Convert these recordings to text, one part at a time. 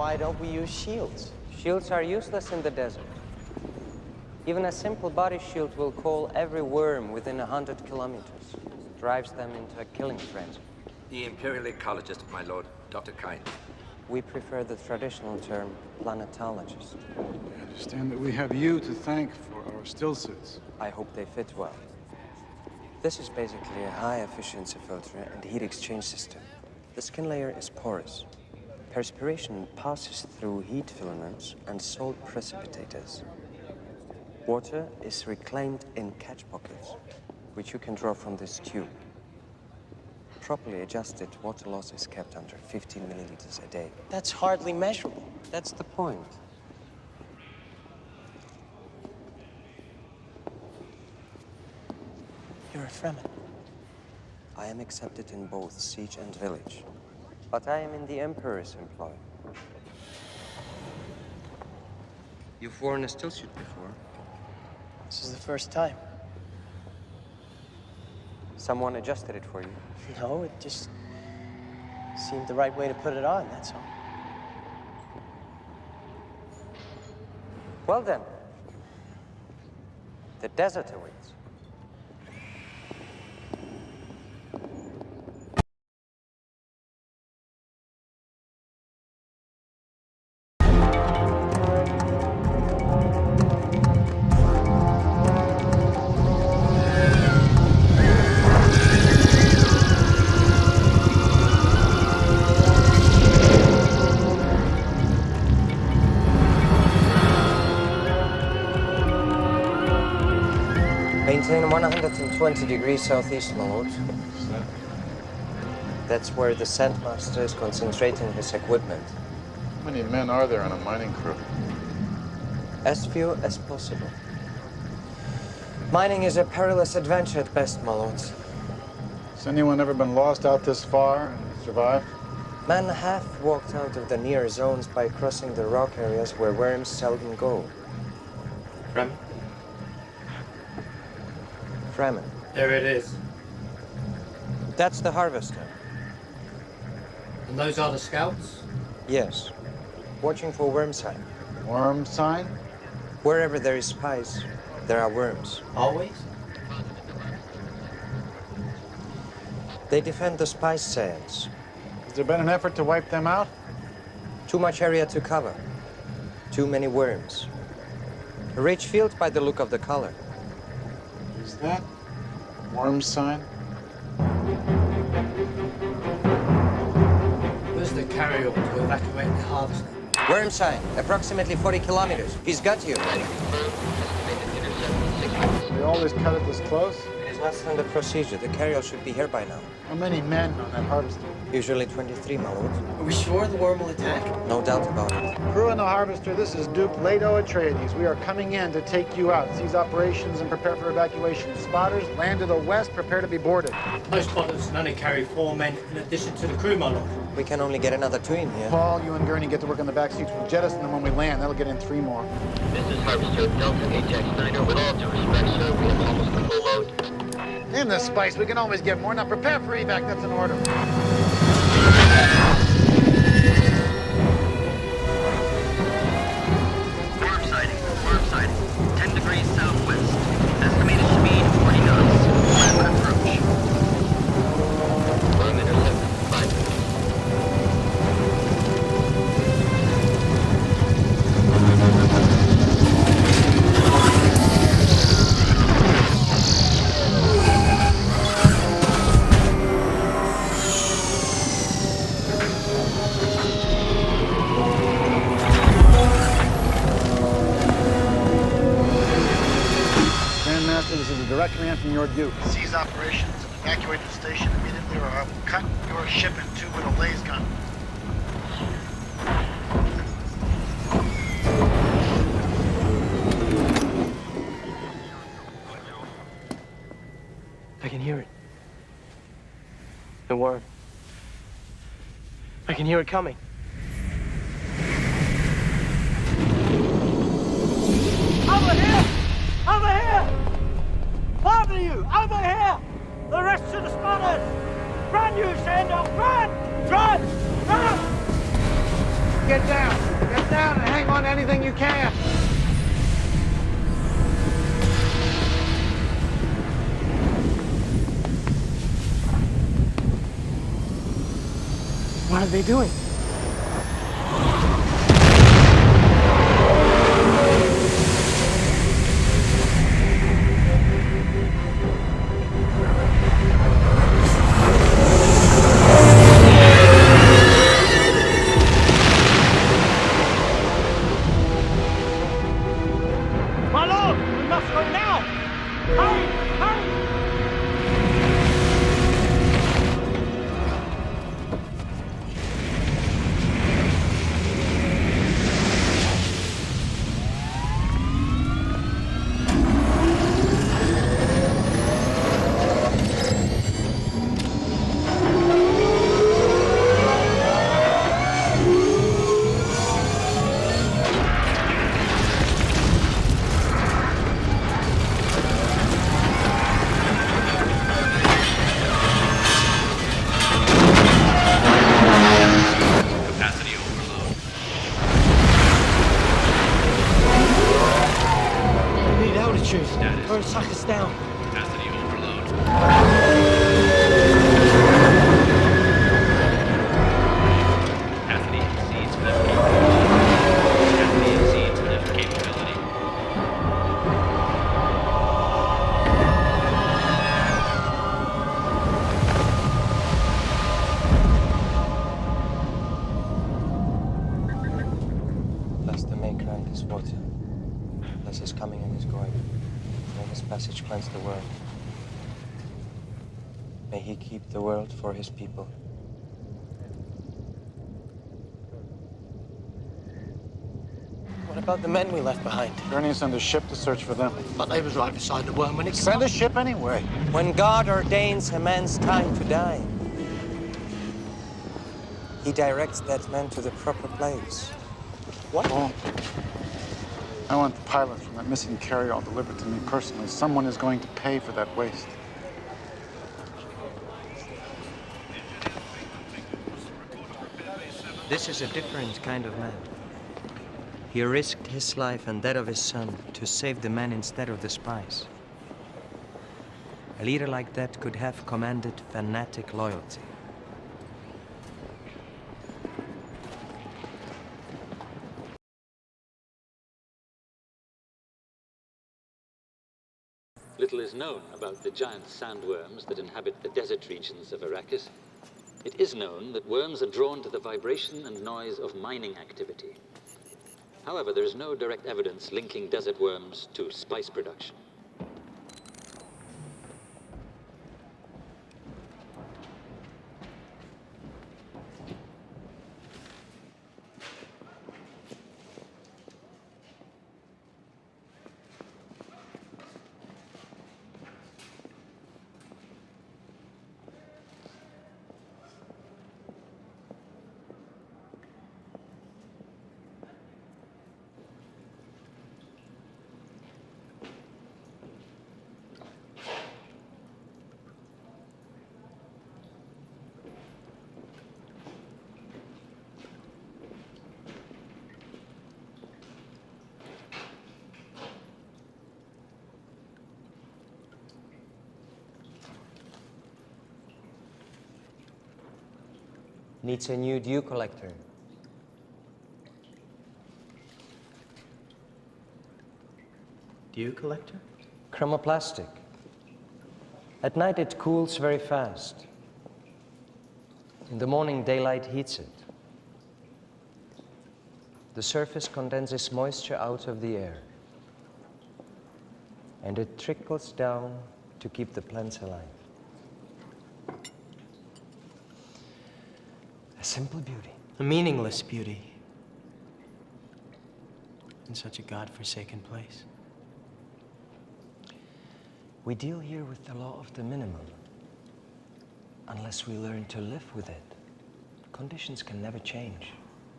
Why don't we use shields? Shields are useless in the desert. Even a simple body shield will call every worm within 100 kilometers. Drives them into a killing frenzy. The Imperial Ecologist, my lord, Dr. Kynes. We prefer the traditional term, planetologist. I understand that we have you to thank for our still suits. I hope they fit well. This is basically a high-efficiency filter and heat exchange system. The skin layer is porous. Perspiration passes through heat filaments and salt precipitators. Water is reclaimed in catch pockets, which you can draw from this tube. Properly adjusted, water loss is kept under 15 milliliters a day. That's hardly measurable. That's the point. You're a Fremen. I am accepted in both siege and village, but I am in the Emperor's employ. You've worn a still suit before. This is the first time. Someone adjusted it for you. No, it just seemed the right way to put it on, that's all. Well then, the desert awaits. Maintain 120 degrees southeast, my lord. That's where the Sandmaster is concentrating his equipment. How many men are there on a mining crew? As few as possible. Mining is a perilous adventure at best, my lord. Has anyone ever been lost out this far and survived? Men have walked out of the near zones by crossing the rock areas where worms seldom go. Fremen? Fremen. There it is. That's the harvester. And those are the scouts? Yes. Watching for worm sign. Worm sign? Wherever there is spice, there are worms. Always? They defend the spice sands. Has there been an effort to wipe them out? Too much area to cover. Too many worms. A rich field by the look of the color. Is that worm sign? Where's the carrier to evacuate the harvester? Worm sign, approximately 40 kilometers. He's got you. They always cut it this close? It's not standard procedure. The carrier should be here by now. How many men on that harvester? Usually 23, my lord. Are we sure the worm will attack? No doubt about it. Crew in the harvester, this is Duke Leto Atreides. We are coming in to take you out. Seize operations and prepare for evacuation. Spotters, land to the west, prepare to be boarded. Those spotters can only carry 4 men in addition to the crew, my lord. We can only get another 2 in here. Paul, you and Gurney get to work on the back seats. We'll jettison them when we land. That'll get in 3 more. This is Harvester Delta Ajax Niner. With all due respect, sir, we have almost the full load. In the spice, we can always get more. Now prepare for evac. That's an order. Worm sighting. 10 degrees southwest. Estimated speed 40 knots. Rapid approach. Worm intercepted. 5 minutes. This is a direct command from your Duke. Seize operations and evacuate the station immediately, or I will cut your ship in 2 with a laser gun. I can hear it. The worm. I can hear it coming. Over here! Over here! 5 of you, over here! The rest of the spotters! Run, you Sandok, run! Run! Run! get down. Get down and hang on to anything you can. What are they doing? My lord, we must go now. Hurry, hurry. Or suck us down. Capacity overload. Capacity exceeds lift capability. Capacity exceeds lift capability. Bless the Maker and his water. Bless his coming and his going. May his passage cleanse the world. May he keep the world for his people. What about the men we left behind? You're going to send a ship to search for them. But they was right beside the worm when it Send a ship anyway. When God ordains a man's time to die, he directs that man to the proper place. What? Well, I want the pilot from that missing carry-all delivered to me personally. Someone is going to pay for that waste. This is a different kind of man. He risked his life and that of his son to save the men instead of the spies. A leader like that could have commanded fanatic loyalty. Little is known about the giant sandworms that inhabit the desert regions of Arrakis. It is known that worms are drawn to the vibration and noise of mining activity. However, there is no direct evidence linking desert worms to spice production. Needs a new dew collector. Dew collector? Chromoplastic. At night it cools very fast. In the morning daylight heats it. The surface condenses moisture out of the air. And it trickles down to keep the plants alive. A simple beauty. A meaningless beauty. In such a God-forsaken place. We deal here with the law of the minimum. Unless we learn to live with it, conditions can never change.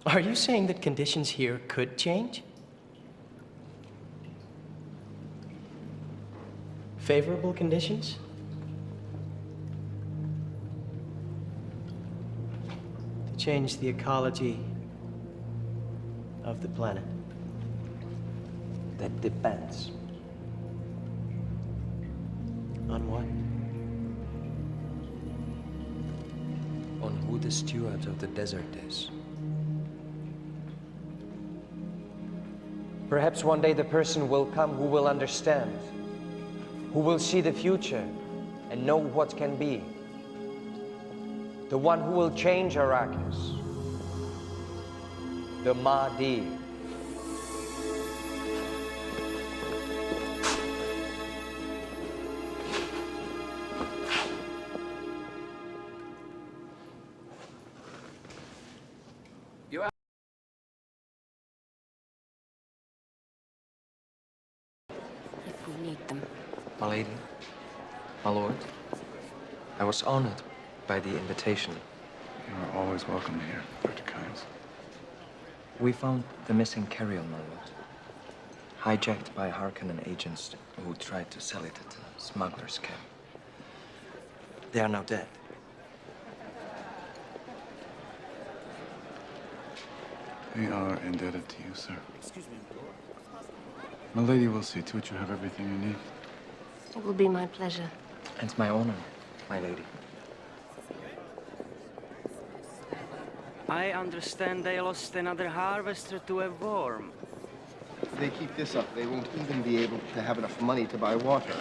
Are you saying that conditions here could change? Favorable conditions? To change the ecology of the planet. That depends. On what? On who the steward of the desert is. Perhaps one day the person will come who will understand, who will see the future and know what can be. The one who will change Arrakis. The Mahdi. If we need them. My lady, my lord, I was honored by the invitation. You are always welcome here, Dr. Kynes. We found the missing carrier, my lord. Hijacked by Harkonnen agents who tried to sell it at a smuggler's camp. They are now dead. We are indebted to you, sir. Excuse me, my lady will see to it you have everything you need. It will be my pleasure. And my honor, my lady. I understand they lost another harvester to a worm. If they keep this up, they won't even be able to have enough money to buy water.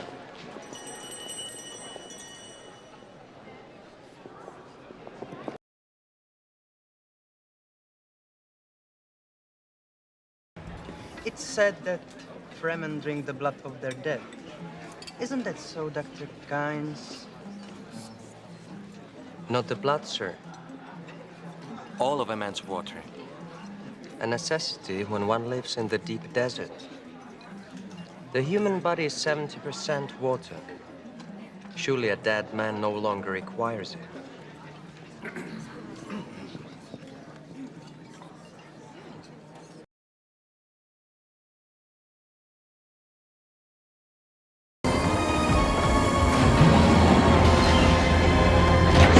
It's said that Fremen drink the blood of their dead. Isn't that so, Dr. Kynes? Not the blood, sir. All of a man's water. A necessity when one lives in the deep desert. The human body is 70% water. Surely a dead man no longer requires it.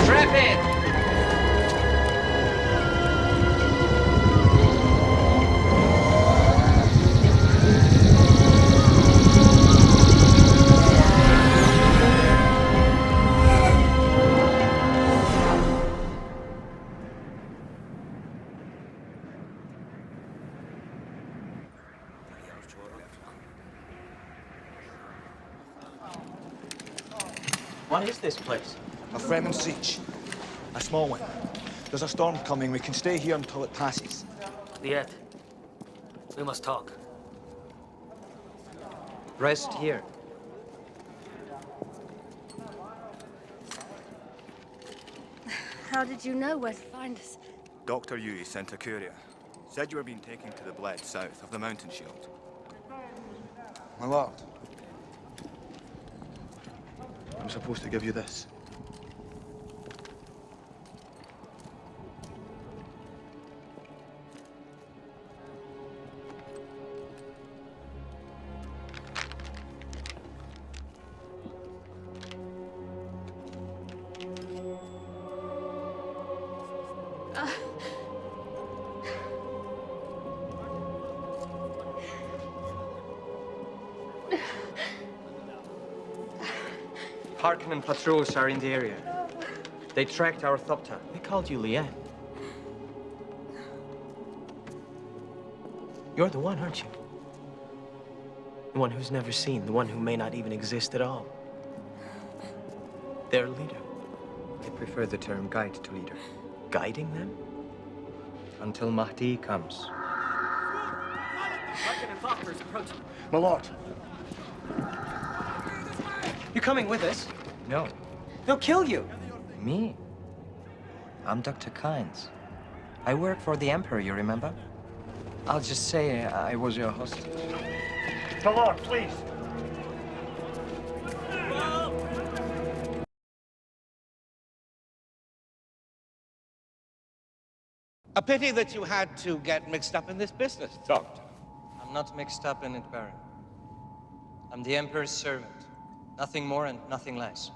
Strap in! What is this place? A Fremen siege. A small one. There's a storm coming. We can stay here until it passes. Liet, we must talk. Rest here. How did you know where to find us? Dr. Yui sent a courier. Said you were being taken to the bled south of the mountain shield. My lord. I'm supposed to give you this. Harkonnen patrols are in the area. They tracked our Thopter. They called you Liet. You're the one, aren't you? The one who's never seen, the one who may not even exist at all. Their leader. I prefer the term guide to leader. Guiding them? Until Mahdi comes. Harkonnen Thopters approaching. My lord. You're coming with us? No. They'll kill you. Me? I'm Dr. Kynes. I work for the Emperor, you remember? I'll just say I was your hostage. My lord, please. A pity that you had to get mixed up in this business, Doctor. I'm not mixed up in it, Baron. I'm the Emperor's servant. Nothing more and nothing less.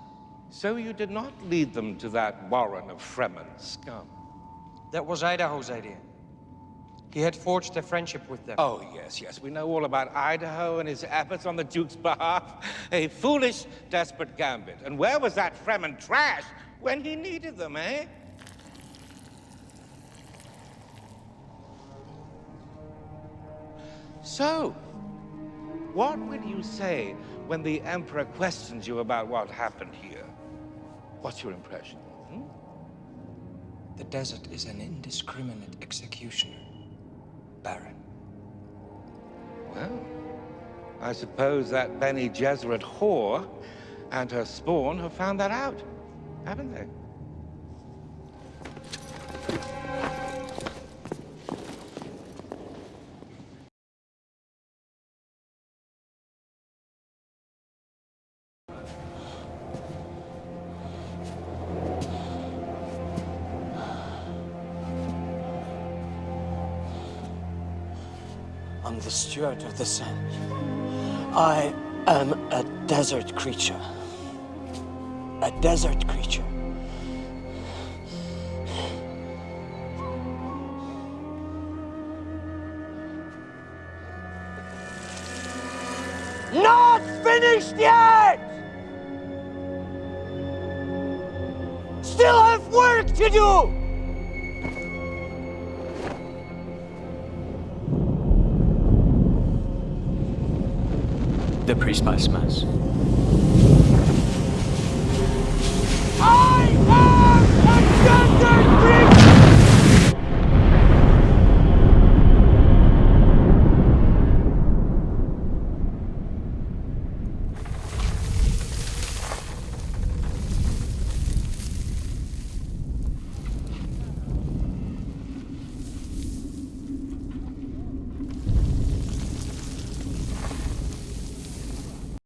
So you did not lead them to that warren of Fremen scum? That was Idaho's idea. He had forged a friendship with them. Oh, yes, yes. We know all about Idaho and his efforts on the Duke's behalf. A foolish, desperate gambit. And where was that Fremen trash when he needed them, eh? So, what will you say when the Emperor questions you about what happened here? What's your impression? The desert is an indiscriminate executioner, Baron. Well, I suppose that Bene Gesserit whore and her spawn have found that out, haven't they? I'm the steward of the sand. I am a desert creature. A desert creature. Not finished yet! Still have work to do! The priest by smash. I am a desert creature!